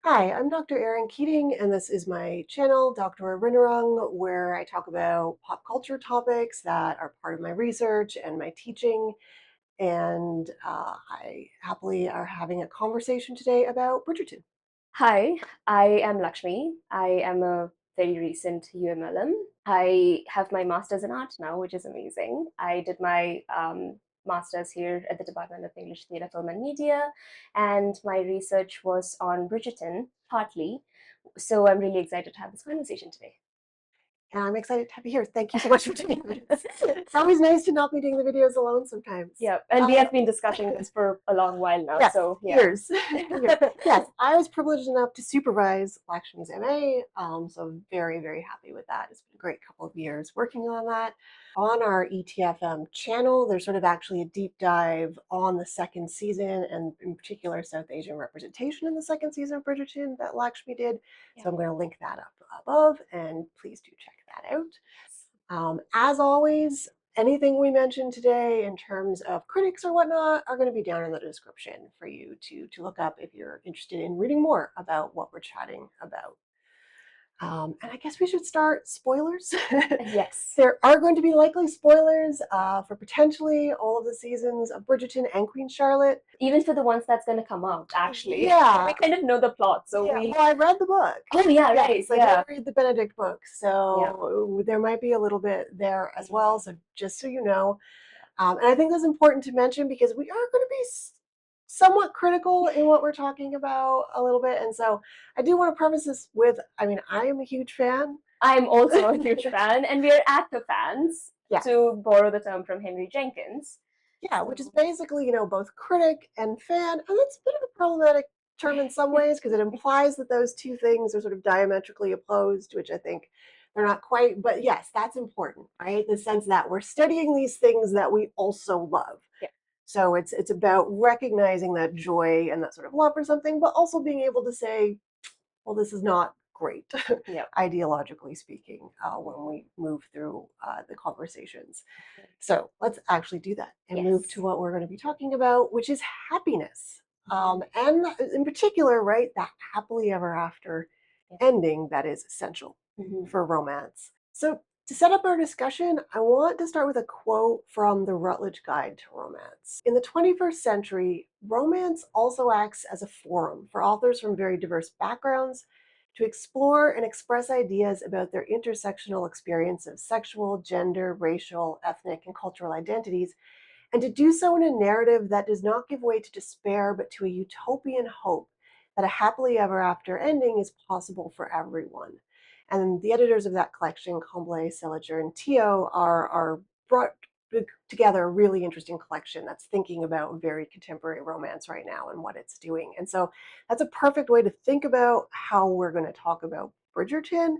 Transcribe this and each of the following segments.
Hi, I'm Dr. Erin Keating, and this is my channel, Dr. Rinnerung, where I talk about pop culture topics that are part of my research and my teaching. And I happily are having a conversation today about Bridgerton. Hi, I am Lakshmi. I am a very recent UM I have my master's in art now, which is amazing. I did my master's here at the Department of English Theatre, Film and Media, and my research was on Bridgerton, partly. So I'm really excited to have this conversation today. And I'm excited to have you here. Thank you so much for doing this. It's always nice to not be doing the videos alone sometimes. Yeah, and we Uh, have been discussing this for a long while now, Yes, so yeah. years. Yes, I was privileged enough to supervise Lakshmi's MA, so I'm very, very happy with that. It's been a great couple of years working on that. On our ETFM channel, there's sort of actually a deep dive on the second season, and in particular, South Asian representation in the second season of Bridgerton that Lakshmi did. Yeah. So I'm going to link that up above, and please do check that out. As always, anything we mention today in terms of critics or whatnot are going to be down in the description for you to look up if you're interested in reading more about what we're chatting about. And I guess we should start spoilers. Yes. There are going to be likely spoilers for potentially all of the seasons of Bridgerton and Queen Charlotte. Even for the ones that's going to come out, actually. We Yeah, kind of know the plot, so yeah. we. Well, I read the book. Oh, yeah, right. Yes, I Yeah. did read the Benedict book, Yeah. so there might be a little bit there as well. So just so you know, Yeah. and I think that's important to mention because we are going to be somewhat critical in what we're talking about a little bit. And so I do want to preface this with, I mean, I am a huge fan. I'm also a huge fan, and we're actor fans, Yeah. to borrow the term from Henry Jenkins. Yeah, which is So, basically, both critic and fan. And that's a bit of a problematic term in some ways because it implies that those two things are sort of diametrically opposed, which I think they're not quite. But yes, that's important, right? The sense that we're studying these things that we also love. yeah. So it's about recognizing that joy and that sort of love for something, but also being able to say, well, this is not great, Yeah. ideologically speaking, when we move through the conversations. So let's actually do that and move to Yes. what we're going to be talking about, which is happiness. Mhm. And in particular, right, that happily ever after Yeah. ending that is essential Mhm. for romance. So to set up our discussion, I want to start with a quote from the Routledge Guide to Romance. In the 21st century, romance also acts as a forum for authors from very diverse backgrounds to explore and express ideas about their intersectional experience of sexual, gender, racial, ethnic, and cultural identities, and to do so in a narrative that does not give way to despair, but to a utopian hope that a happily ever after ending is possible for everyone. And the editors of that collection, Kamblé, Selinger, and Teo, are brought together a really interesting collection that's thinking about very contemporary romance right now and what it's doing. And so that's a perfect way to think about how we're going to talk about Bridgerton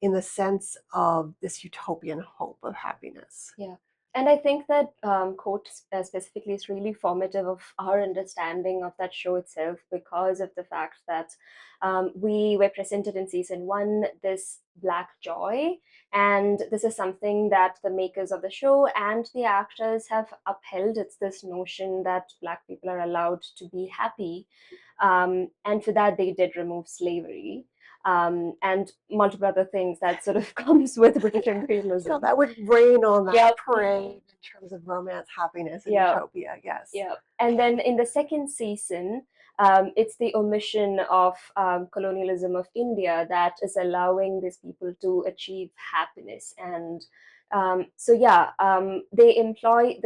in the sense of this utopian hope of happiness. Yeah. And I think that quote specifically is really formative of our understanding of that show itself because of the fact that we were presented in season one this black joy. And this is something that the makers of the show and the actors have upheld. It's this notion that black people are allowed to be happy. And for that, they did remove slavery. And multiple other things that sort of comes with British imperialism. That would rain on that Yep. parade in terms of romance, happiness, and Yeah. utopia. Yes. Yeah. And then in the second season, it's the omission of colonialism of India that is allowing these people to achieve happiness. And the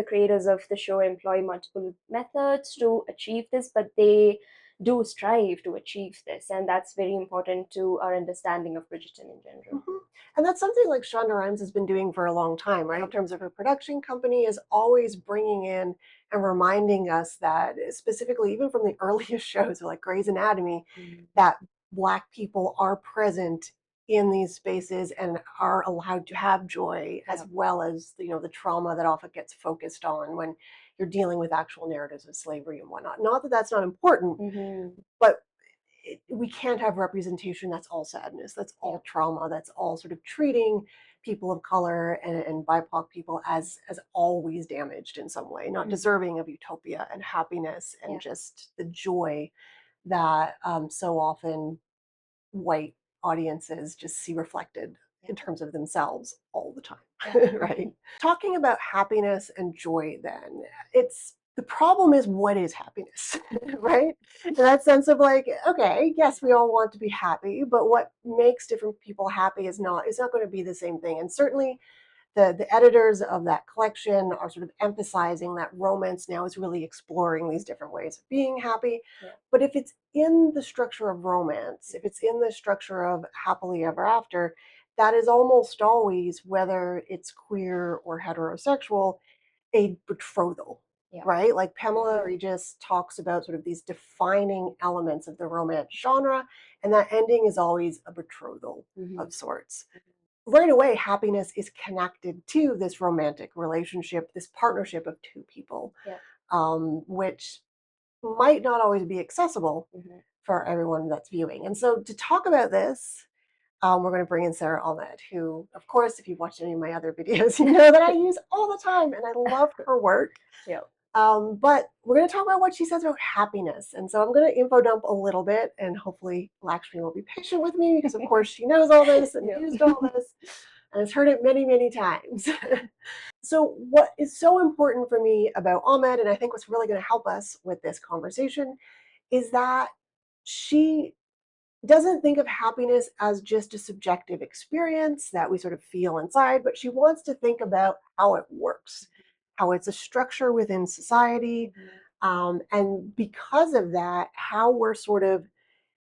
creators of the show employ multiple methods to achieve this, but they do strive to achieve this. And that's very important to our understanding of Bridgerton in general. Mhm. And that's something like Shonda Rhimes has been doing for a long time, right? In terms of her production company, is always bringing in and reminding us that, specifically, even from the earliest shows like Grey's Anatomy, Mm. that Black people are present in these spaces and are allowed to have joy, as Yeah. well as the trauma that often gets focused on when you're dealing with actual narratives of slavery and whatnot. Not that that's not important, Mm-hmm. but we can't have representation that's all sadness, that's Yeah. all trauma, that's all sort of treating people of color and BIPOC people as always damaged in some way, not deserving of utopia and happiness and Yeah. just the joy that so often white audiences just see reflected in terms of themselves all the time, right? Talking about happiness and joy, then, it's the problem is what is happiness, right? In that sense of like, okay, yes, we all want to be happy, but what makes different people happy is not going to be the same thing. And certainly the editors of that collection are sort of emphasizing that romance now is really exploring these different ways of being happy. Yeah. But if it's in the structure of romance, if it's in the structure of happily ever after, that is almost always, whether it's queer or heterosexual, a betrothal, Yeah. right? Like Pamela Regis talks about sort of these defining elements of the romance genre, and that ending is always a betrothal of sorts. Right away, happiness is connected to this romantic relationship, this partnership of two people, Yeah. which might not always be accessible for everyone that's viewing. And so to talk about this, we're going to bring in Sara Ahmed, who, of course, if you've watched any of my other videos, you know that I use all the time, and I love her work. Yeah. But we're going to talk about what she says about happiness. And so I'm going to info dump a little bit, and hopefully Lakshmi will be patient with me because, of course, she knows all this and used all this and has heard it many, many times. So what is so important for me about Ahmed, and I think what's really going to help us with this conversation, is that she doesn't think of happiness as just a subjective experience that we sort of feel inside, but she wants to think about how it works, how it's a structure within society. And because of that, how we're sort of,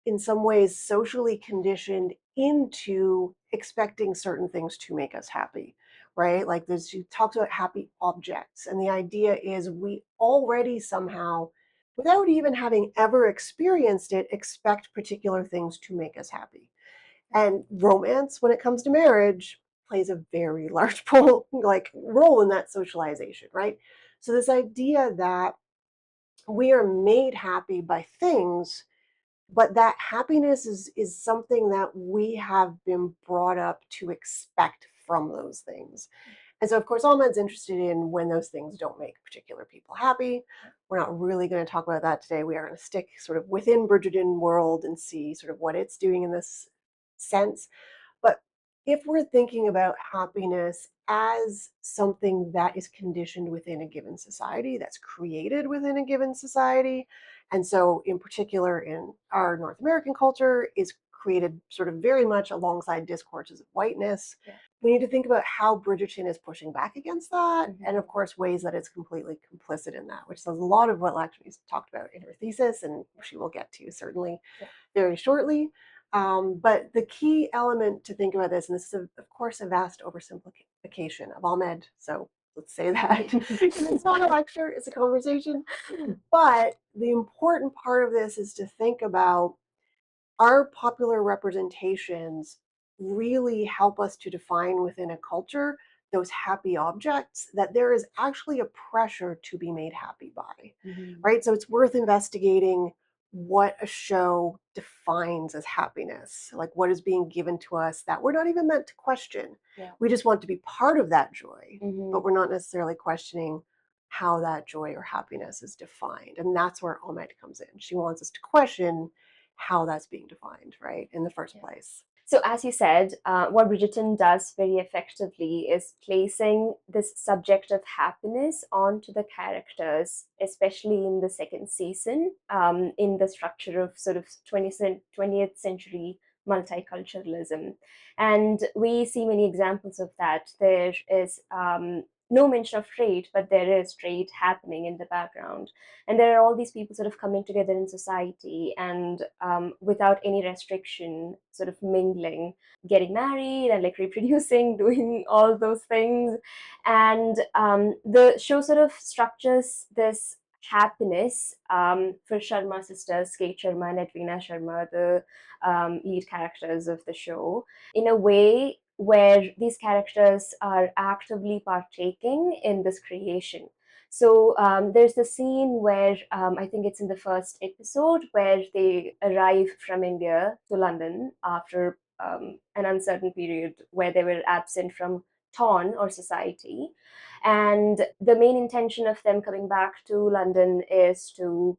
in some ways, socially conditioned into expecting certain things to make us happy, right? Like this, she talks about happy objects. And the idea is we already somehow, without even having ever experienced it, expect particular things to make us happy. And romance, when it comes to marriage, plays a very large role in that socialization, right? So this idea that we are made happy by things, but that happiness is something that we have been brought up to expect from those things. And so, of course, Ahmed's interested in when those things don't make particular people happy. We're not really going to talk about that today. We are going to stick sort of within Bridgerton world and see sort of what it's doing in this sense. But if we're thinking about happiness as something that is conditioned within a given society, that's created within a given society, and so in particular in our North American culture, is created sort of very much alongside discourses of whiteness. Yeah. We need to think about how Bridgerton is pushing back against that, and of course, ways that it's completely complicit in that, which is a lot of what Lakshmi's talked about in her thesis, and she will get to certainly very shortly. But the key element to think about this, and this is, of course, a vast oversimplification of Ahmed, so let's say that. It's not a lecture, it's a conversation. But the important part of this is to think about our popular representations really help us to define within a culture those happy objects that there is actually a pressure to be made happy by, right? So it's worth investigating what a show defines as happiness, like what is being given to us that we're not even meant to question. We just want to be part of that joy, but we're not necessarily questioning how that joy or happiness is defined. And that's where Ahmed comes in. She wants us to question how that's being defined, right, in the first place. So, as you said, what Bridgerton does very effectively is placing this subject of happiness onto the characters, especially in the second season, in the structure of sort of 20th century multiculturalism. And we see many examples of that. There is no mention of trade, but there is trade happening in the background. And there are all these people sort of coming together in society and without any restriction, sort of mingling, getting married and like reproducing, doing all those things. And the show sort of structures this happiness for Sharma sisters, Kate Sharma and Edwina Sharma, the lead characters of the show, in a way where these characters are actively partaking in this creation. So there's the scene where I think it's in the first episode where they arrive from India to London after an uncertain period where they were absent from Thorn or society. And the main intention of them coming back to London is to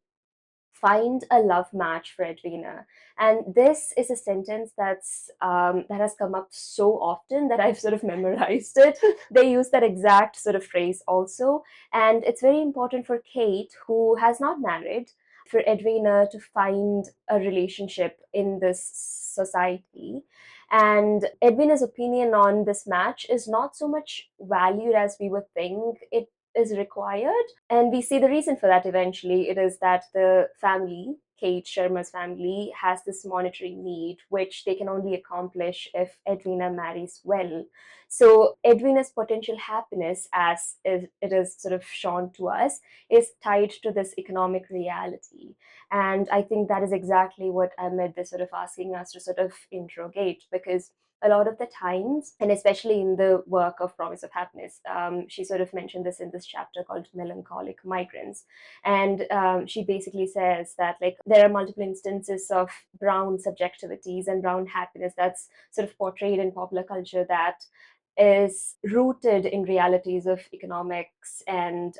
find a love match for Edwina. And this is a sentence that has come up so often that I've sort of memorized it. They use that exact sort of phrase also. And it's very important for Kate, who has not married, for Edwina to find a relationship in this society. And Edwina's opinion on this match is not so much valued as we would think it is required. And we see the reason for that eventually. It is that the family, Kate Sharma's family, has this monetary need, which they can only accomplish if Edwina marries well. So Edwina's potential happiness, as it is sort of shown to us, is tied to this economic reality. And I think that is exactly what Ahmed is sort of asking us to sort of interrogate, because a lot of the times, and especially in the work of Promise of Happiness, she sort of mentioned this in this chapter called Melancholic Migrants. And she basically says that, like, there are multiple instances of brown subjectivities and brown happiness that's sort of portrayed in popular culture that is rooted in realities of economics and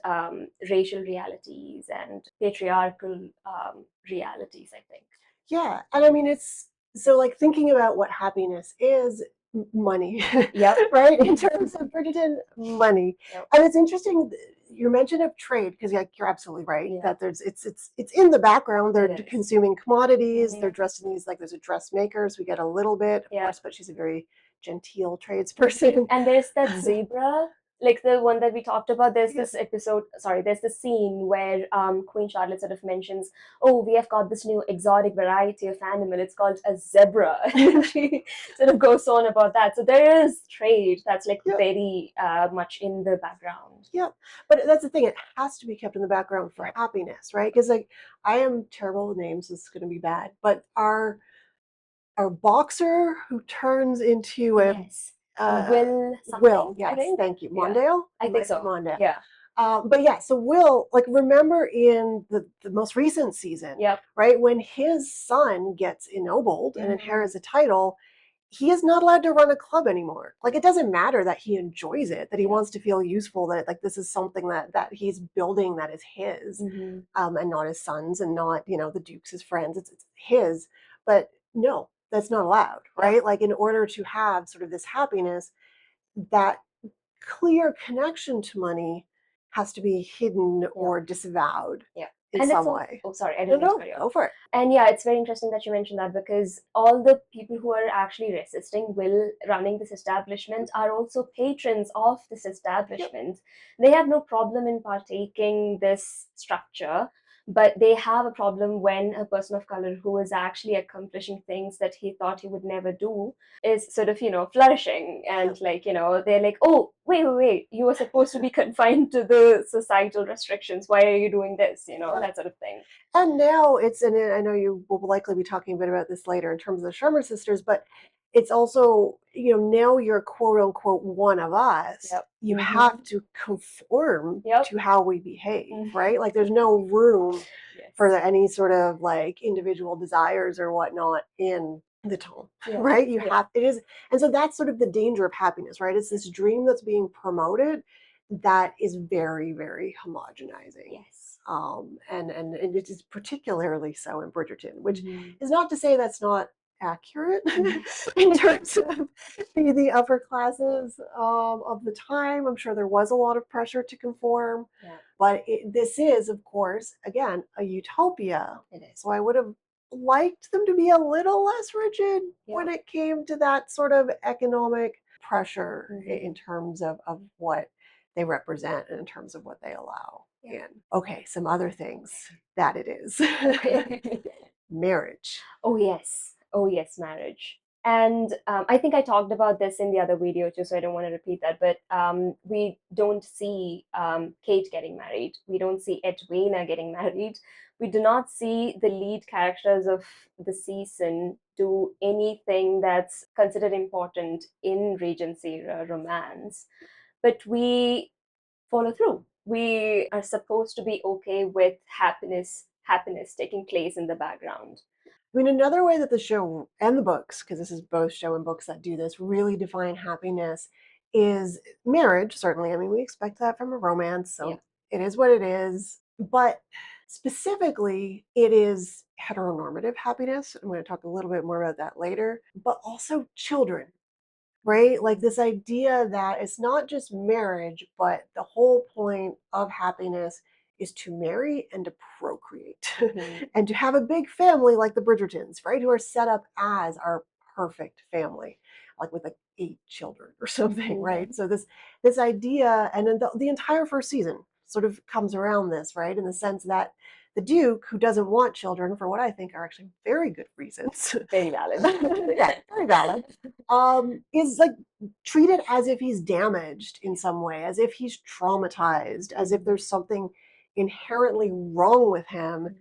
racial realities and patriarchal realities, I think. Yeah, and I mean, it's so like thinking about what happiness is, money, Yep. right? In terms of Bridgerton, money. Yep. And it's interesting your mention of trade, because yeah, you're absolutely right Yeah. that there's it's in the background. They're It is. consuming commodities. Mhm. They're dressed in these, like, there's a dressmaker, so we get a little bit, of Yeah. course, but she's a very genteel tradesperson. And there's that zebra, like the one that we talked about. There's Yeah. this episode, sorry, there's this scene where Queen Charlotte sort of mentions, oh, we have got this new exotic variety of animal, it's called a zebra. And she sort of goes on about that. So there is trade that's like Yeah. very much in the background. Yeah, but that's the thing, it has to be kept in the background for happiness, right? Because, like, I am terrible with names, this is going to be bad, but our boxer who turns into a Yes. uh, Will something, Will, I yes, think. thank you, Yeah. Mondale. I It think might be so. Mondale. Yeah. But yeah, so Will, like, remember in the most recent season, Yep. right, when his son gets ennobled and Mhm. inherits a title, he is not allowed to run a club anymore. Like, it doesn't matter that he enjoys it, that he Yeah. wants to feel useful, that, like, this is something that he's building that is his, Mhm. and not his son's, and not, the Duke's his friends. It's his. But no, that's not allowed, Yep. right? Like, in order to have sort of this happiness, that clear connection to money has to be hidden or disavowed Yeah. in And it's some all, way. oh, sorry, I No, didn't mean to no, cut you off. go for it. And yeah, it's very interesting that you mentioned that, because all the people who are actually resisting Will running this establishment are also patrons of this establishment. They have no problem in partaking this structure, but they have a problem when a person of color who is actually accomplishing things that he thought he would never do is sort of, flourishing. And like, they're like, oh, wait, you were supposed to be confined to the societal restrictions. Why are you doing this? That sort of thing. And now and I know you will likely be talking a bit about this later in terms of the Shermer sisters, but it's also, now you're quote unquote one of us. Yep. You Mhm. have to conform Yep. to how we behave, Mhm. right? Like, there's no room Yes. for any sort of, like, individual desires or whatnot in the tone, Yeah. right? You Yeah. have, it is, and so that's sort of the danger of happiness, right? It's this dream that's being promoted that is very, very homogenizing. Yes. And it is particularly so in Bridgerton, which Mhm. is not to say that's not accurate in terms of the upper classes of the time. I'm sure there was a lot of pressure to conform, Yeah. but this is, of course, again, a utopia. It is. So I would have liked them to be a little less rigid when it came to that sort of economic pressure in terms of what they represent and in terms of what they allow. Yeah. And okay, some other things that it is. Marriage. Oh yes, marriage. And I think I talked about this in the other video too, so I don't want to repeat that. But we don't see Kate getting married. We don't see Edwina getting married. We do not see the lead characters of the season do anything that's considered important in Regency romance. But we follow through. We are supposed to be okay with happiness taking place in the background. I mean, another way that the show and the books, because this is both show and books that do this, really define happiness is marriage, certainly. I mean, we expect that from a romance, so it is what it is. But Specifically, it is heteronormative happiness. I'm going to talk a little bit more about that later, but also children, right? Like this idea that it's not just marriage, but the whole point of happiness is to marry and to procreate and to have a big family like the Bridgertons, right? Who are set up as our perfect family, like with like 8 children or something, right? So this idea, and then the entire first season sort of comes around this, right? In the sense that the Duke, who doesn't want children for what I think are actually very good reasons, Very valid. yeah, very valid, is like treated as if he's damaged in some way, as if he's traumatized, as if there's something inherently wrong with him,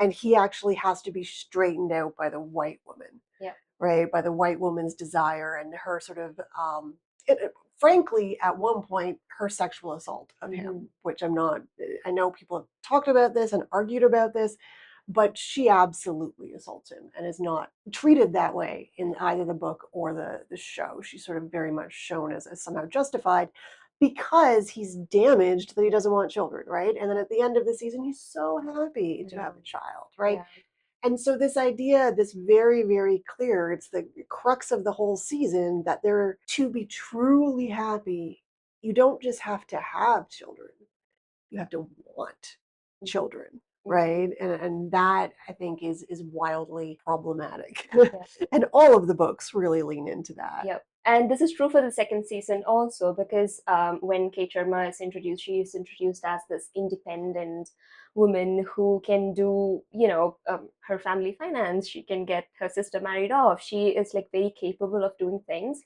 and he actually has to be straightened out by the white woman, Yeah. right? By the white woman's desire and her sort of, frankly, at one point, her sexual assault of him, which I know people have talked about this and argued about this, but she absolutely assaults him and is not treated that way in either the book or the show. She's sort of very much shown as somehow justified because he's damaged that he doesn't want children, right? And then at the end of the season, he's so happy to have a child, right? Yeah. And so this idea, this very, very clear, it's the crux of the whole season that they're to be truly happy, you don't just have to have children, you have to want children, right? And that I think is wildly problematic. Yeah. And all of the books really lean into that. Yep. And this is true for the second season also, because when Kate Sharma is introduced, she is introduced as this independent woman who can do, her family finance. She can get her sister married off. She is like very capable of doing things.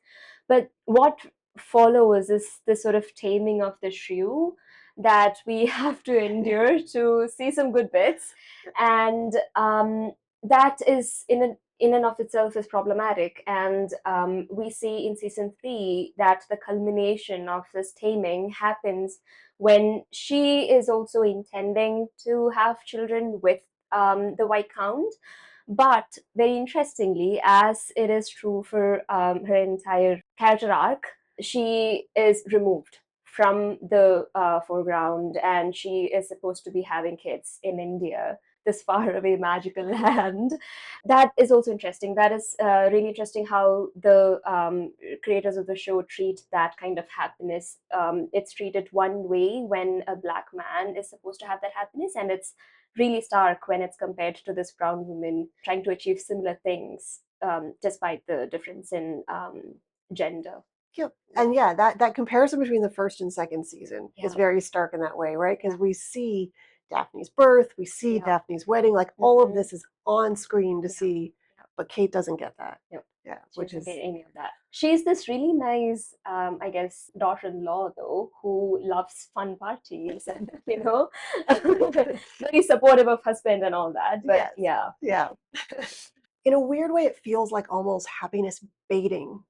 But what follows is this sort of taming of the shrew that we have to endure to see some good bits. And that is in and of itself is problematic. And we see in season 3 that the culmination of this taming happens when she is also intending to have children with the Viscount. But very interestingly, as it is true for her entire character arc, she is removed from the foreground, and she is supposed to be having kids in India, this faraway magical land. That is also interesting. That is really interesting how the creators of the show treat that kind of happiness. It's treated one way when a Black man is supposed to have that happiness, and it's really stark when it's compared to this brown woman trying to achieve similar things, despite the difference in gender. Yep. And yeah, that comparison between the first and second season is very stark in that way, right? Because we see Daphne's birth, we see Daphne's wedding, like all of this is on screen to see, but Kate doesn't get that. Yep. Yeah, She which doesn't is get any of that. She's this really nice, I guess, daughter-in-law though, who loves fun parties and very supportive of husband and all that. But yes. Yeah. In a weird way, it feels like almost happiness baiting,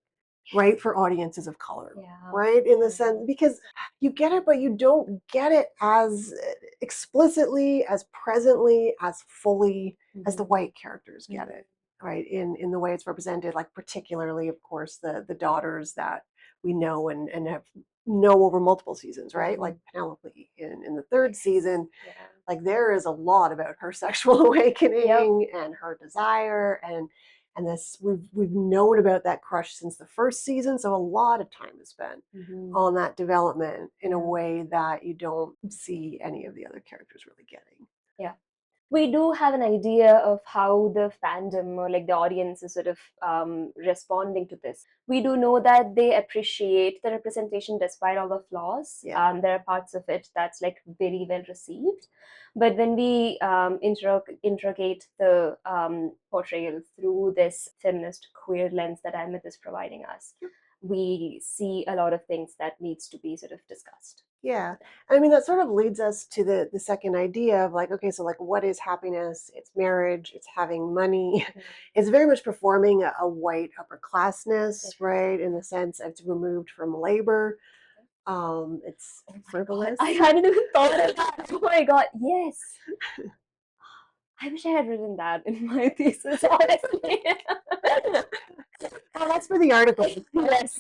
right, for audiences of color, right? In the sense, because you get it, but you don't get it as explicitly, as presently, as fully as the white characters get it, right? In the way it's represented, like particularly, of course, the daughters that we know and have know over multiple seasons, right? Like Penelope in the third season, like there is a lot about her sexual awakening and her desire and this we've known about that crush since the first season, so a lot of time is spent on that development in a way that you don't see any of the other characters really getting. Yeah. We do have an idea of how the fandom or like the audience is sort of responding to this. We do know that they appreciate the representation despite all the flaws. There are parts of it that's like very well received. But when we interrogate the portrayal through this feminist queer lens that Ahmed is providing us, we see a lot of things that needs to be sort of discussed. Yeah. I mean, that sort of leads us to the second idea of like, okay, so like what is happiness? It's marriage, it's having money. It's very much performing a white upper classness, right? In the sense it's removed from labor. It's frivolous. I hadn't even thought of that. Oh my God, yes. I wish I had written that in my thesis, honestly. Well, that's for the article. Yes.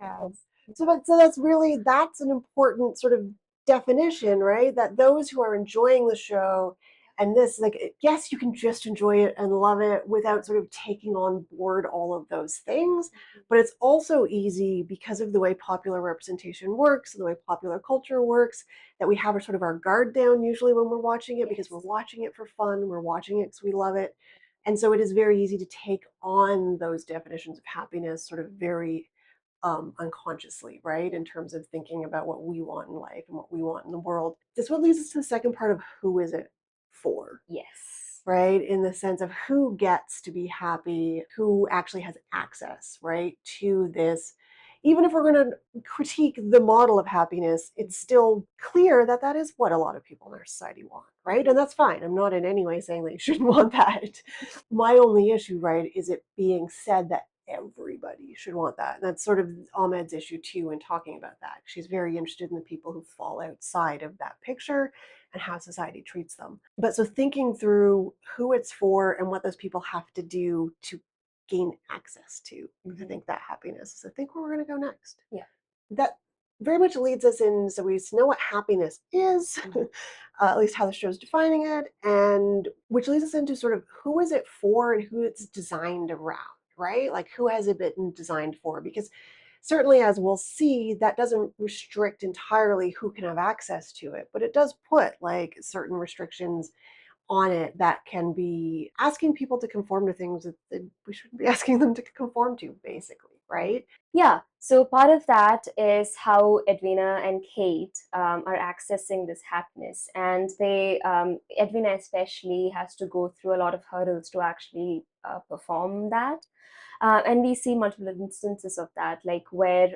Yeah. So that's an important sort of definition, right? That those who are enjoying the show and this, like, yes, you can just enjoy it and love it without sort of taking on board all of those things. But it's also easy because of the way popular representation works, the way popular culture works, that we have sort of our guard down usually when we're watching it because we're Yes. watching it for fun, we're watching it because we love it. And so it is very easy to take on those definitions of happiness sort of very unconsciously, right? In terms of thinking about what we want in life and what we want in the world. This what leads us to the second part of who is it for, Yes. right? In the sense of who gets to be happy, who actually has access, right, to this. Even if we're going to critique the model of happiness, it's still clear that that is what a lot of people in our society want, right? And that's fine. I'm not in any way saying that you shouldn't want that. My only issue, right, is it being said that everybody should want that. And that's sort of Ahmed's issue too in talking about that. She's very interested in the people who fall outside of that picture and how society treats them. But so thinking through who it's for and what those people have to do to gain access to, I think that happiness is, I think, where we're going to go next. Yeah. That very much leads us in, so we know what happiness is, at least how the show's defining it, and which leads us into sort of who is it for and who it's designed around, right? Like who has it been designed for? Because certainly, as we'll see, that doesn't restrict entirely who can have access to it, but it does put like certain restrictions on it that can be asking people to conform to things that we shouldn't be asking them to conform to, basically, right? Yeah, so part of that is how Edwina and Kate are accessing this happiness, and Edwina especially has to go through a lot of hurdles to actually perform that. And we see multiple instances of that, like where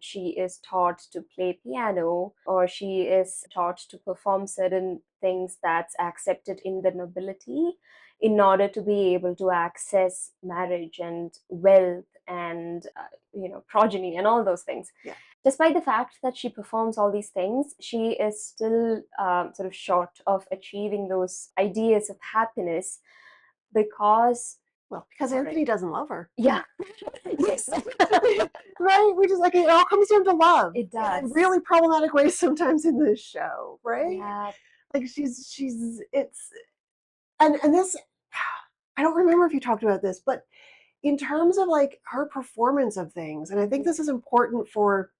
she is taught to play piano, or she is taught to perform certain things that's accepted in the nobility in order to be able to access marriage and wealth and progeny and all those things. Yeah. Despite the fact that she performs all these things, she is still sort of short of achieving those ideas of happiness because Because sorry. Anthony doesn't love her. Yeah. Yes. Right? Which is like, it all comes down to love. It In does. really problematic ways sometimes in this show, right? Yeah. Like it's and this, I don't remember if you talked about this, but in terms of like her performance of things, and I think this is important for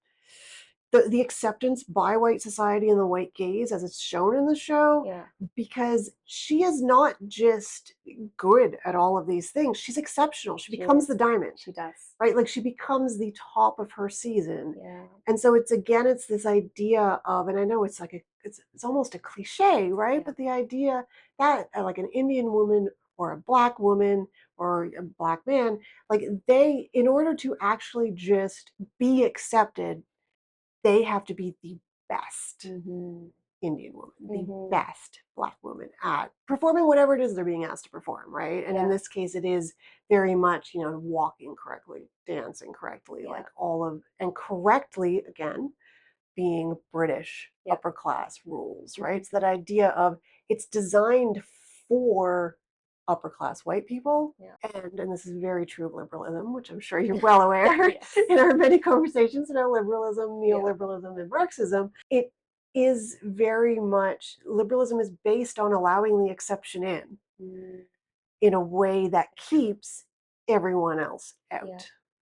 the acceptance by white society and the white gaze as it's shown in the show, Yeah. because she is not just good at all of these things, she's exceptional. She becomes the diamond. She does. Right, like she becomes the top of her season. Yeah. And so it's this idea of, and I know it's like it's almost a cliche, right? Yeah. But the idea that like an Indian woman or a black woman or a black man, like they, in order to actually just be accepted, they have to be the best Indian woman, the best black woman at performing whatever it is they're being asked to perform, right? And in this case, it is very much, walking correctly, dancing correctly, like all of, and correctly, again, being British upper class rules, right? So that idea of it's designed for upper class white people. And this is very true of liberalism, which I'm sure you're well aware in our many conversations about liberalism, neoliberalism, and Marxism. It is very much, liberalism is based on allowing the exception in a way that keeps everyone else out.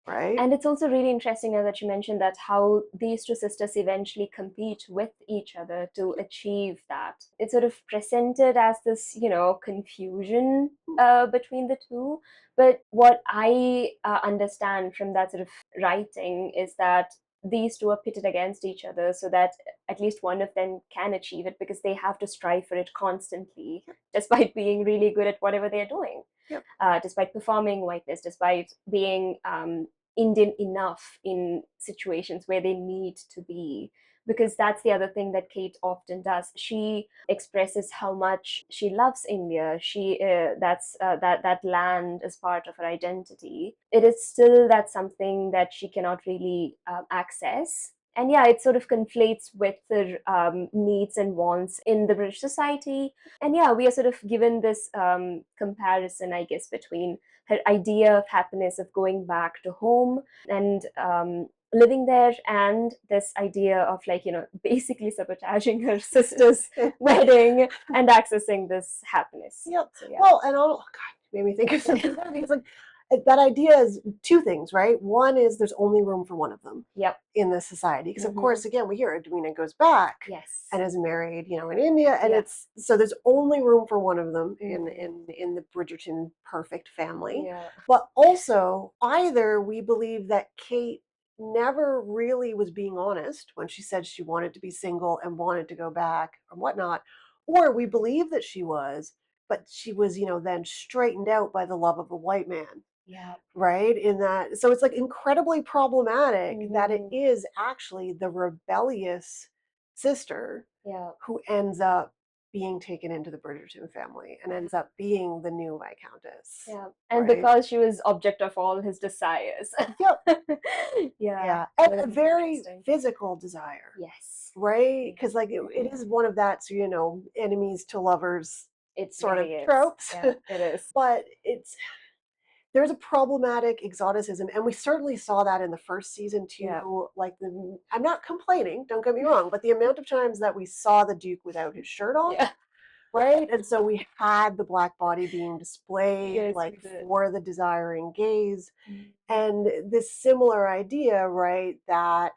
Right? And it's also really interesting now that you mentioned that how these two sisters eventually compete with each other to achieve that. It's sort of presented as this, confusion between the two. But what I understand from that sort of writing is that these two are pitted against each other so that at least one of them can achieve it, because they have to strive for it constantly, despite being really good at whatever they're doing. Despite performing whiteness, despite being Indian enough in situations where they need to be. Because that's the other thing that Kate often does. She expresses how much she loves India. That land is part of her identity. It is still that something that she cannot really access. And yeah, it sort of conflates with the needs and wants in the British society. And yeah, we are sort of given this comparison, I guess, between her idea of happiness of going back to home and living there, and this idea of like, basically sabotaging her sister's wedding and accessing this happiness. Yep. So yeah. Well, and oh God, made me think of something. It's like that idea is two things, right? One is there's only room for one of them. Yep. In this society, because of Mm-hmm. course, again, we hear Edwina goes back Yes. and is married, in India, and Yeah. it's so there's only room for one of them Mm-hmm. in the Bridgerton perfect family. Yeah. But also, either we believe that Kate never really was being honest when she said she wanted to be single and wanted to go back or whatnot, or we believe that she was, but she was, then straightened out by the love of a white man. Yeah. Right? In that, so it's like incredibly problematic that it Mm-hmm. is actually the rebellious sister Yeah. who ends up being taken into the Bridgerton family and ends up being the new Viscountess. Yeah. And Right? because she was object of all his desires. Yep. Yeah. Yeah. So And a that's very interesting. physical desire. Yes. Right? Because like it is one of that, so enemies to lovers It sort of really is. tropes. Yeah, it is. But there's a problematic exoticism, and we certainly saw that in the first season too. Yeah. Like I'm not complaining, don't get me wrong, but the amount of times that we saw the Duke without his shirt on, Yeah. right? And so we had the black body being displayed, Yes, like we did. for the desiring gaze, Mhm. and this similar idea, right? That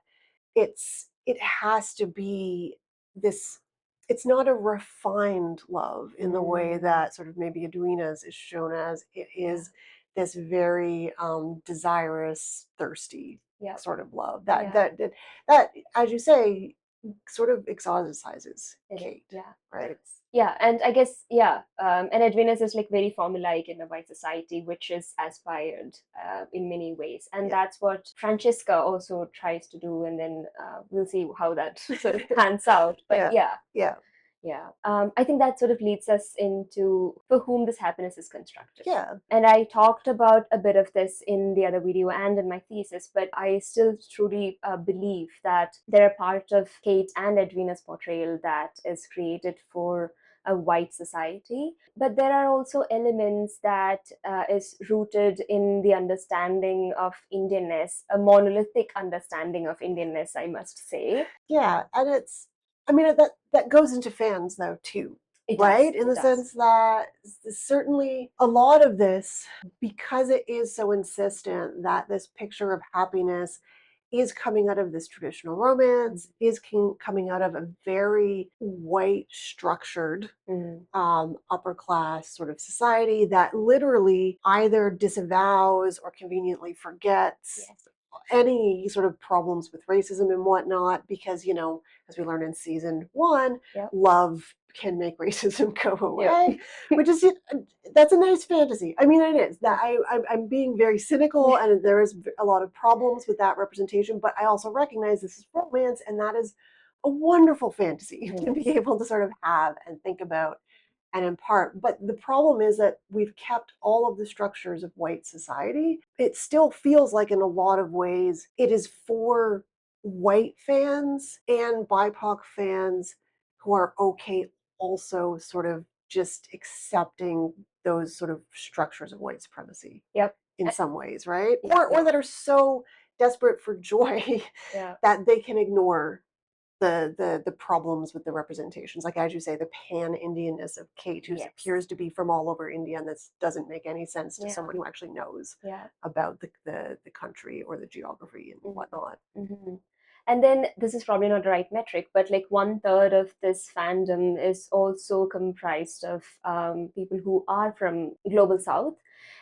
it has to be this. It's not a refined love in the way that sort of maybe Edwina's is shown as. It is this very desirous, thirsty Yeah. sort of love Yeah. that, as you say, sort of exoticizes Kate. Yeah. Right. Yeah, and I guess and Edwina's is like very formulaic in a white society, which is aspired in many ways, and Yeah. that's what Francesca also tries to do, and then we'll see how that sort of pans out. But Yeah. I think that sort of leads us into for whom this happiness is constructed. Yeah. And I talked about a bit of this in the other video and in my thesis, but I still truly believe that there are parts of Kate and Edwina's portrayal that is created for a white society, but there are also elements that is rooted in the understanding of Indianness, a monolithic understanding of Indianness, I must say. Yeah, and I mean, that goes into fans though too, right? In the sense that certainly a lot of this, because it is so insistent that this picture of happiness is coming out of this traditional romance, is coming out of a very white structured upper class sort of society that literally either disavows or conveniently forgets any sort of problems with racism and whatnot, because as we learned in season 1, love can make racism go away, which is that's a nice fantasy. I mean, it is that I'm being very cynical, and there is a lot of problems with that representation, but I also recognize this is romance, and that is a wonderful fantasy to be able to sort of have and think about and impart. But the problem is that we've kept all of the structures of white society. It still feels like in a lot of ways it is for white fans and BIPOC fans who are okay also sort of just accepting those sort of structures of white supremacy in some ways, right? Or that are so desperate for joy that they can ignore the problems with the representations, like as you say, the pan-Indianness of Kate, who appears to be from all over India, and this doesn't make any sense to someone who actually knows about the country or the geography and whatnot. And then this is probably not the right metric, but like 1/3 of this fandom is also comprised of people who are from global south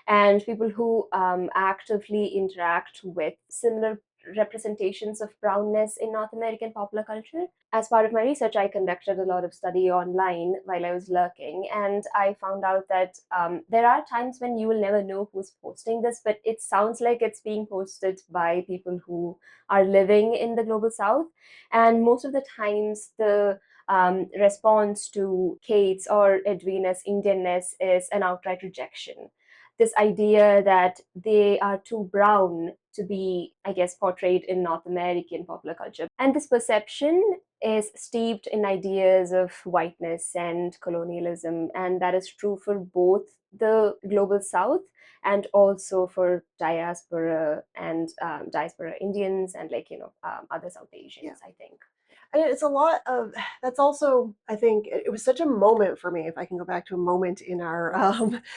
and people who actively interact with similar representations of brownness in North American popular culture. As part of my research, I conducted a lot of study online while I was lurking, and I found out that there are times when you will never know who's posting this, but it sounds like it's being posted by people who are living in the global south. And most of the times, the response to Kate's or Edwina's Indianness is an outright rejection. This idea that they are too brown to be, I guess, portrayed in North American popular culture. And this perception is steeped in ideas of whiteness and colonialism, and that is true for both the global south and also for diaspora and diaspora Indians and other South Yeah. Asians, I think. And it's a lot of that's also, I think, it was such a moment for me, if I can go back to a moment in our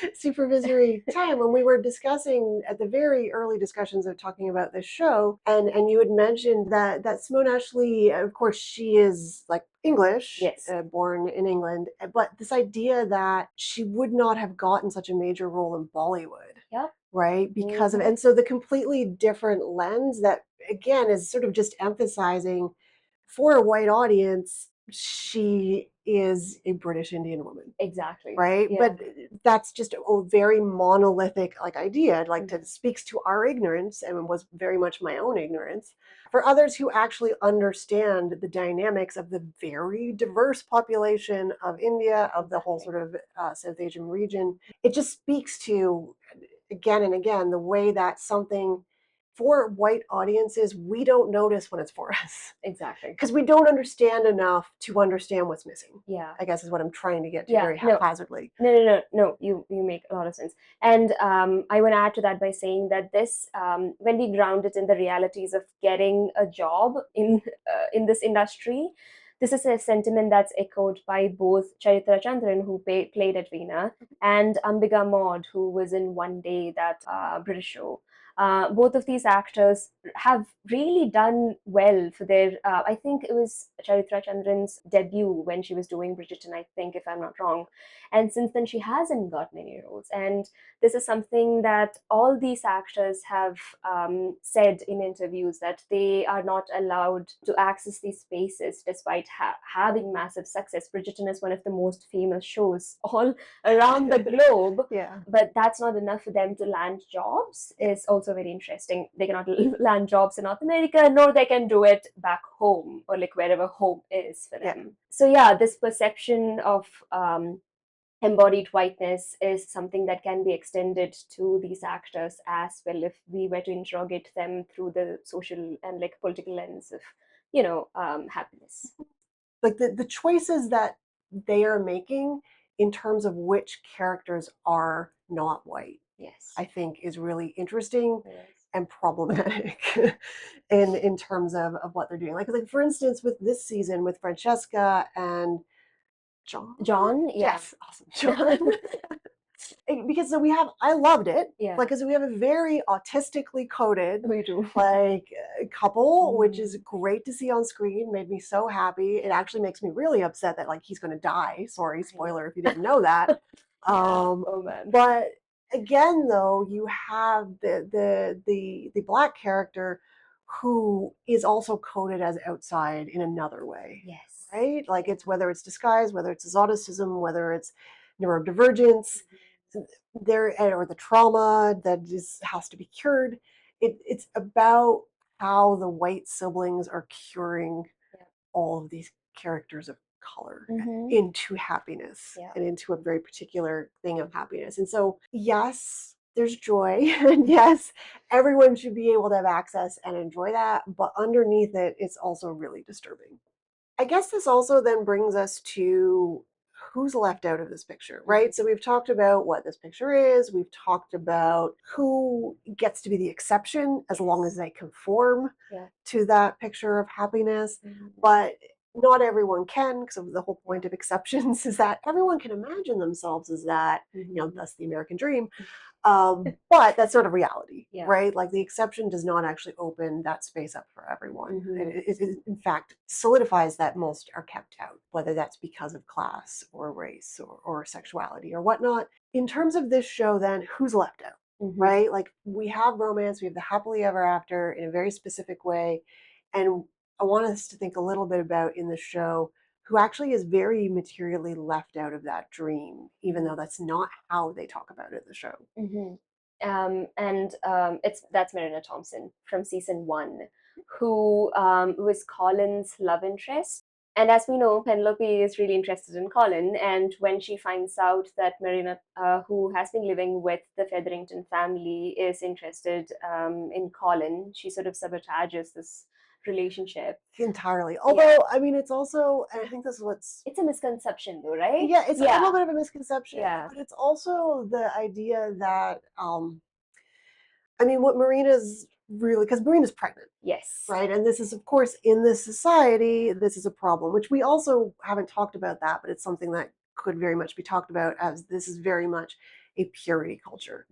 Yes. supervisory time when we were discussing at the very early discussions of talking about this show, and you had mentioned that Simone Ashley, of course, she is like English, Yes. born in England, but this idea that she would not have gotten such a major role in Bollywood, Yeah. right? Because of, and so the completely different lens that again is sort of just emphasizing for a white audience, she is a British Indian woman, Exactly. right? Yeah. But that's just a very monolithic like idea, like Mhm. to speaks to our ignorance and was very much my own ignorance. For others who actually understand the dynamics of the very diverse population of India, of the whole Exactly. sort of South Asian region, it just speaks to again and again the way that something for white audiences we don't notice when it's for us Exactly. because we don't understand enough to understand what's missing. Yeah. I guess is what I'm trying to get to Yeah. very No. haphazardly. No. You make a lot of sense, and I want to add to that by saying that this, when we ground it in the realities of getting a job in this industry, this is a sentiment that's echoed by both Charitra Chandran, who played Edwina, and Ambika Maud, who was in One Day, that British show. Both of these actors have really done well for their. I think it was Charitra Chandran's debut when she was doing Bridgerton, I think, if I'm not wrong. And since then, she hasn't got many roles. And this is something that all these actors have said in interviews, that they are not allowed to access these spaces despite having massive success. Bridgerton is one of the most famous shows all around the globe, Yeah. but that's not enough for them to land jobs. Is also very interesting. They cannot land jobs in North America, nor they can do it back home, or like wherever home is for Yeah. them. So yeah, this perception of embodied whiteness is something that can be extended to these actors as well, if we were to interrogate them through the social and like political lens of happiness. Like the choices that they are making in terms of which characters are not white, Yes. I think is really interesting Yes. and problematic in terms of what they're doing. Like for instance, with this season with Francesca and John. John, yeah. Yes, awesome. John. Because so we have, I loved it. Yeah. Like, because we have a very autistically coded We do. like couple, which is great to see on screen. Made me so happy. It actually makes me really upset that like he's going to die. Sorry, spoiler if you didn't know that. Oh man. But again, though, you have the black character who is also coded as outside in another way. Yes. Right? Like it's whether it's disguise, whether it's exoticism, whether it's neurodivergence, there or the trauma that just has to be cured. It's about how the white siblings are curing Yeah. all of these characters of color Mhm. into happiness Yeah. and into a very particular thing of happiness. And so, yes, there's joy, and yes, everyone should be able to have access and enjoy that. But underneath it, it's also really disturbing. I guess this also then brings us to who's left out of this picture, right? So we've talked about what this picture is, we've talked about who gets to be the exception as long as they conform Yeah. to that picture of happiness, but not everyone can, because the whole point of exceptions is that everyone can imagine themselves as that, that's the American dream. But that's sort of reality, Yeah. right? Like the exception does not actually open that space up for everyone. Mhm. It, in fact, solidifies that most are kept out, whether that's because of class or race or sexuality or whatnot. In terms of this show, then, who's left out, right? Like we have romance, we have the happily ever after in a very specific way. And I want us to think a little bit about in the show who actually is very materially left out of that dream, even though that's not how they talk about it in the show. And that's Marina Thompson from season 1, who was Colin's love interest. And as we know, Penelope is really interested in Colin. And when she finds out that Marina, who has been living with the Featherington family, is interested in Colin, she sort of sabotages this relationship. Entirely. Although, I mean, it's also, and I think this is what's, It's a misconception though, right? yeah, it's a little Yeah. bit of a misconception, Yeah. but it's also the idea that, I mean, what Marina's really, because Marina's pregnant, Yes. right? And this is, of course, in this society, this is a problem, which we also haven't talked about that, but it's something that could very much be talked about, as this is very much a purity culture,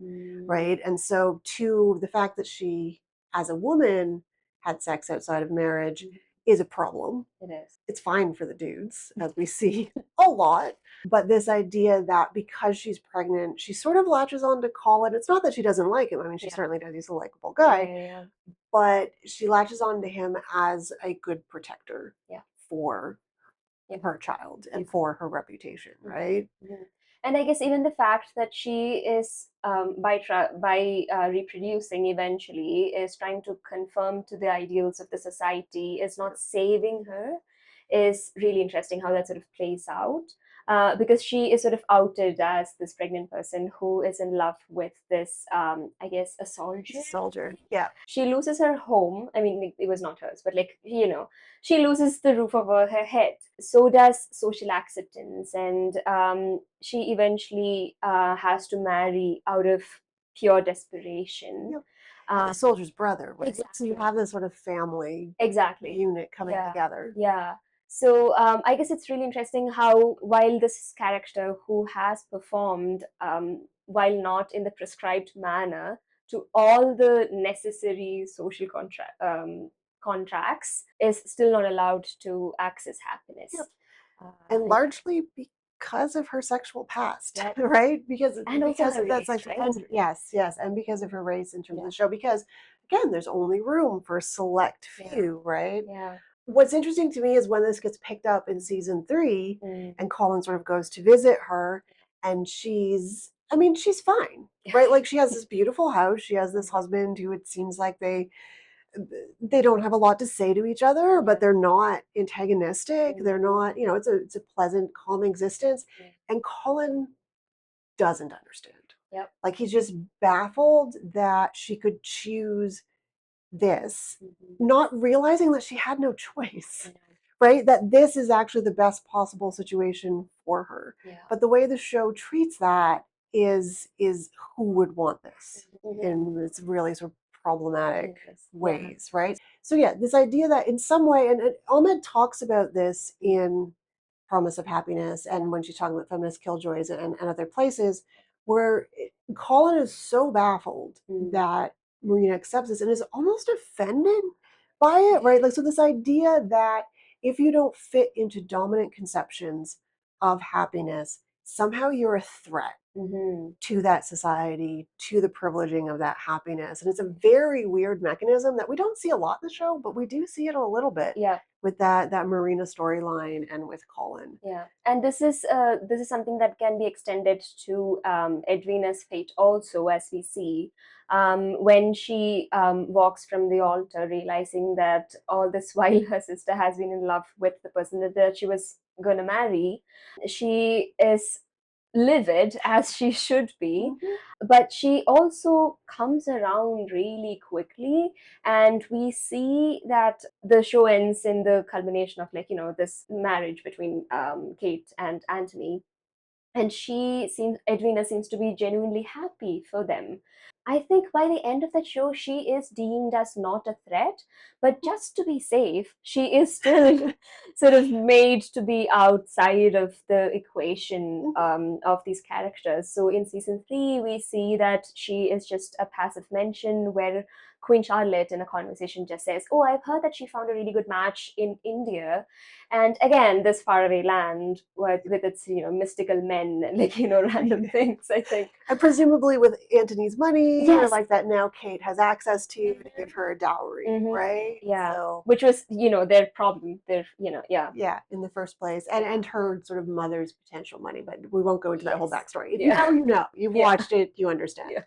right? And so, to the fact that she, as a woman, had sex outside of marriage is a problem. It is. It's fine for the dudes, as we see a lot. But this idea that because she's pregnant, she sort of latches on to Colin. It's not that she doesn't like him. I mean, she certainly does. He's a likable guy. Yeah. But she latches on to him as a good protector for her child and for her reputation, right? And I guess even the fact that she is by reproducing eventually is trying to conform to the ideals of the society, is not saving her, is really interesting how that sort of plays out. Because she is sort of outed as this pregnant person who is in love with this, I guess, a soldier. Soldier, yeah. She loses her home. I mean, it was not hers, but like, she loses the roof over her head. So does social acceptance, and she eventually has to marry out of pure desperation. The soldier's brother, right? Exactly. So you have this sort of family unit coming together. Yeah. So I guess it's really interesting how, while this character who has performed, while not in the prescribed manner, to all the necessary social contracts, is still not allowed to access happiness. And largely because of her sexual past, right? Because that's like, right? Yes, and because of her race in terms of the show, because again, there's only room for a select few, right? What's interesting to me is when this gets picked up in season 3 and Colin sort of goes to visit her, and she's fine, right? Like, she has this beautiful house, she has this husband who, it seems like they don't have a lot to say to each other, but they're not antagonistic. They're not, it's a pleasant, calm existence. And Colin doesn't understand. Like, he's just baffled that she could choose this, not realizing that she had no choice, right? That this is actually the best possible situation for her. But the way the show treats that is who would want this in its really sort of problematic ways, right? So yeah, this idea that in some way, and Ahmed talks about this in Promise of Happiness, and when she's talking about feminist killjoys and other places, where Colin is so baffled that Marina accepts this and is almost offended by it, right? Like, so this idea that if you don't fit into dominant conceptions of happiness, somehow you're a threat to that society, to the privileging of that happiness. And it's a very weird mechanism that we don't see a lot in the show, but we do see it a little bit with that Marina storyline and with Colin. And this is something that can be extended to Edwina's fate also, as we see when she walks from the altar, realizing that all this while her sister has been in love with the person that she was going to marry. She is livid, as she should be, but she also comes around really quickly, and we see that the show ends in the culmination of, like, this marriage between Kate and Anthony, and Edwina seems to be genuinely happy for them. I think by the end of the show, she is deemed as not a threat, but just to be safe, she is still sort of made to be outside of the equation of these characters. So in season 3, we see that she is just a passive mention, where Queen Charlotte in a conversation just says, "Oh, I've heard that she found a really good match in India." And again, this faraway land with its, mystical men and, like, random things, I think. And presumably with Antony's money, or like that now Kate has access to give her a dowry, right? Yeah. So, which was, their problem. Yeah, in the first place. And her sort of mother's potential money, but we won't go into that whole backstory. If you know, you know. You've watched it, you understand.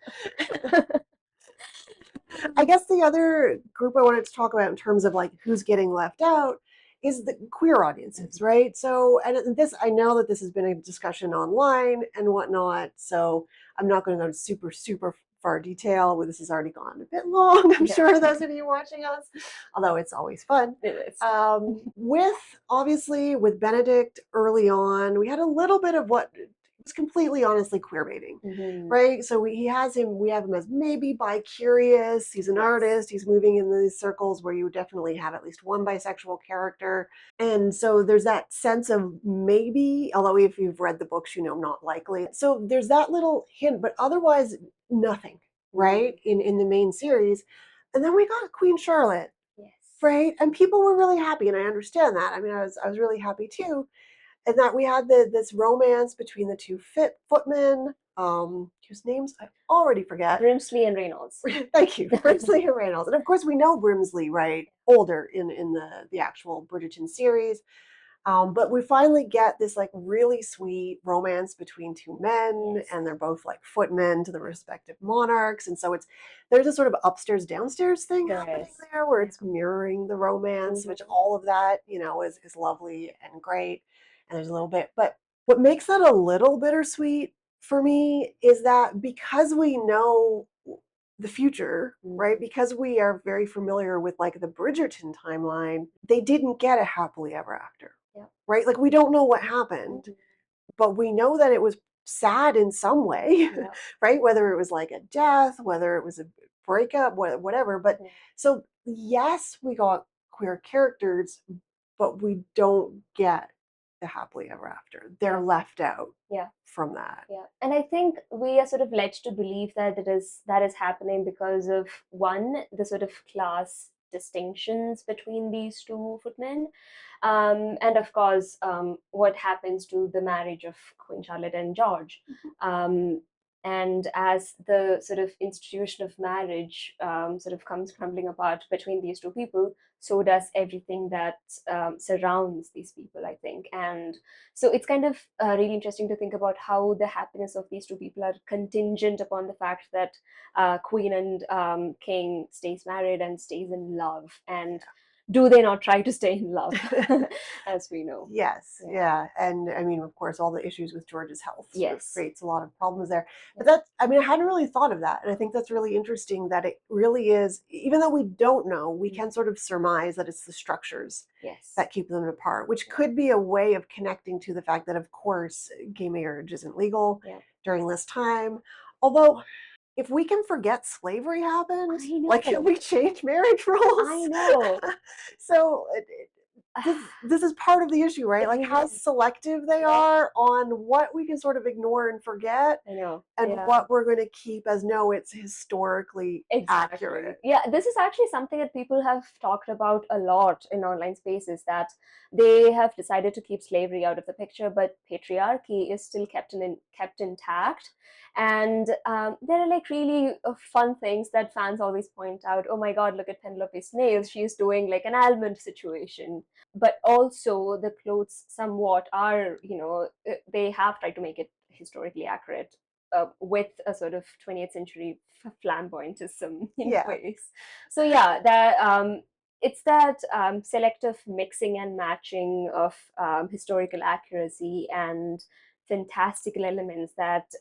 I guess the other group I wanted to talk about in terms of, like, who's getting left out is the queer audiences, right? So, and this, I know that this has been a discussion online and whatnot, so I'm not going to go super far detail. Well, this has already gone a bit long, I'm Yeah. sure, those of you watching us, although it's always fun. It is. Obviously, with Benedict early on, we had a little bit of what was completely honestly queer baiting, right? So we have him as maybe bi-curious. He's an artist. He's moving in these circles where you definitely have at least one bisexual character. And so there's that sense of maybe, although if you've read the books, you know, not likely. So there's that little hint, but otherwise nothing, right? In the main series. And then we got Queen Charlotte. Yes. Right? And people were really happy, and I understand that. I mean, I was really happy too. And that we had this romance between the two footmen, whose names I already forget. Brimsley and Reynolds. Thank you, Brimsley and Reynolds. And of course, we know Brimsley, right? Older in the actual Bridgerton series. But we finally get this like really sweet romance between two men, Yes. and they're both like footmen to the respective monarchs. And so there's a sort of upstairs downstairs thing happening there where it's mirroring the romance, which all of that, you know, is lovely and great. And there's a little bit, but what makes that a little bittersweet for me is that because we know the future, right? Because we are very familiar with like the Bridgerton timeline, they didn't get a happily ever after. Yeah. Right? Like we don't know what happened, but we know that it was sad in some way, right? Whether it was like a death, whether it was a breakup, whatever. But so yes, we got queer characters, but we don't get the happily ever after. They're left out from that. Yeah. And I think we are sort of led to believe that that is happening because of one, the sort of class distinctions between these two footmen. And of course, what happens to the marriage of Queen Charlotte and George. And as the sort of institution of marriage sort of comes crumbling apart between these two people, so does everything that surrounds these people, I think. And so it's kind of really interesting to think about how the happiness of these two people are contingent upon the fact that Queen and King stays married and stays in love. And do they not try to stay in love, as we know? Yes, yeah. And I mean, of course, all the issues with George's health sort of Yes. creates a lot of problems there. But that's, I mean, I hadn't really thought of that. And I think that's really interesting that it really is, even though we don't know, we can sort of surmise that it's the structures that keep them apart, which could be a way of connecting to the fact that, of course, gay marriage isn't legal during this time. Although, if we can forget slavery happened, like can we change marriage rules? I know. So this is part of the issue, right? Like how selective they are on what we can sort of ignore and forget. I know. And what we're going to keep as no, it's historically accurate. Yeah, this is actually something that people have talked about a lot in online spaces, that they have decided to keep slavery out of the picture, but patriarchy is still kept intact. And there are like really fun things that fans always point out. Oh my God, look at Penelope's nails. She's doing like an almond situation. But also the clothes somewhat are, you know, they have tried to make it historically accurate with a sort of 20th century flamboyantism in ways. So yeah, that it's that selective mixing and matching of historical accuracy and fantastical elements that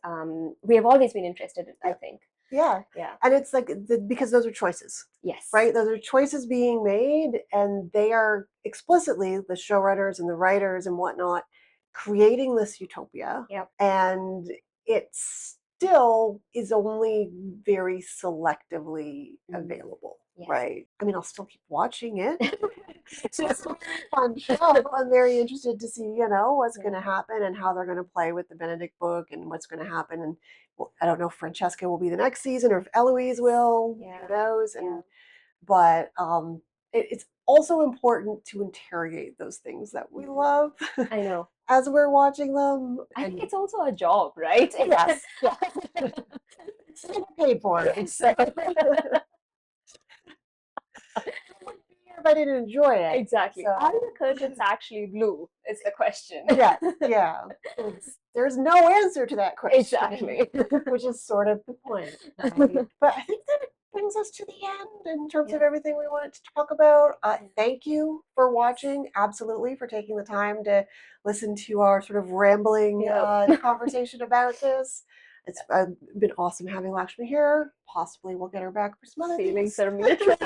we have always been interested in, I think. Yeah. And it's like because those are choices. Yes. Right? Those are choices being made, and they are explicitly, the showrunners and the writers and whatnot, creating this utopia. And it still is only very selectively available. Right? I mean, I'll still keep watching it. It's just a fun show. I'm very interested to see, you know, what's going to happen and how they're going to play with the Benedict book and what's going to happen. And well, I don't know if Francesca will be the next season or if Eloise will. Who knows? And but it's also important to interrogate those things that we love. I know. As we're watching them. I think it's also a job, right? Yes. It's paid for. If I didn't enjoy it. Exactly. So, are the curtains actually blue? Is the question. Yeah. There's no answer to that question. Exactly. Which is sort of the point. Right? But I think that brings us to the end in terms of everything we wanted to talk about. Thank you for watching. Absolutely, for taking the time to listen to our sort of rambling conversation about this. It's been awesome having Lakshmi here. Possibly we'll get her back for some other Feelings things. are mutual.